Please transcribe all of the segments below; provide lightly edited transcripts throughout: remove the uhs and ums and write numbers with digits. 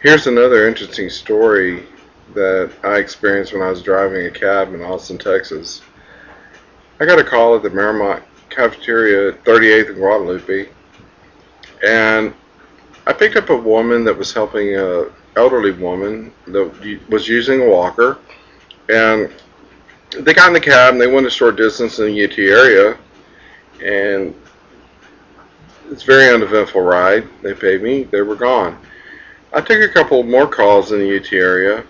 Here's another interesting story that I experienced when I was driving a cab in Austin, Texas. I got a call at the Marymount cafeteria at 38th and Guadalupe, and I picked up a woman that was helping a elderly woman that was using a walker, and they got in the cab and they went a short distance in the UT area, and it's a very uneventful ride. They paid me, they were gone. I took a couple more calls in the UT area.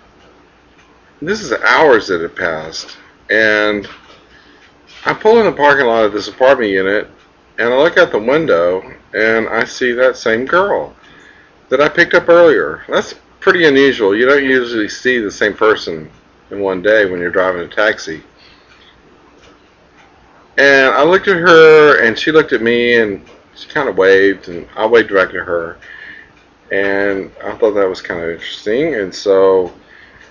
This is hours that had passed, and I pull in the parking lot of this apartment unit, and I look out the window, and I see that same girl that I picked up earlier. That's pretty unusual. You don't usually see the same person in one day when you're driving a taxi. And I looked at her, and she looked at me, and she kind of waved, and I waved back to her. And I thought that was kind of interesting. And so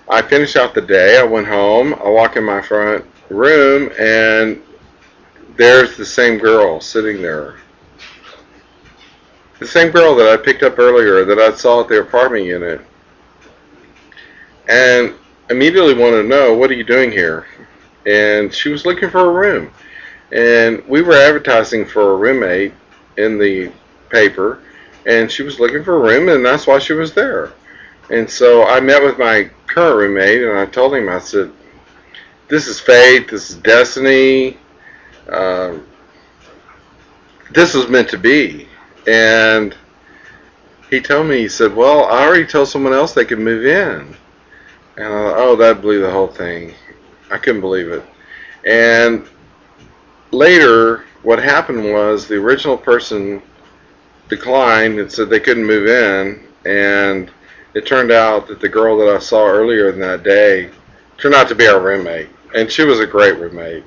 I finished out the day. I went home. I walk in my front room, and there's the same girl sitting there. The same girl that I picked up earlier that I saw at the apartment unit. And immediately wanted to know, what are you doing here? And she was looking for a room. And we were advertising for a roommate in the paper, and she was looking for a room, and that's why she was there. And so I met with my current roommate, and I told him, I said, this is fate, this is destiny, uh, this was meant to be. And he told me, he said, well, I already told someone else they could move in. And I thought, oh, that blew the whole thing. I couldn't believe it. And later, what happened was the original person declined and said they couldn't move in, and it turned out that the girl that I saw earlier in that day turned out to be our roommate, and she was a great roommate.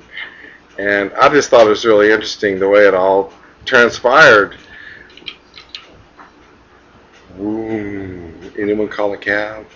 And I just thought it was really interesting the way it all transpired. Ooh, anyone call a cab?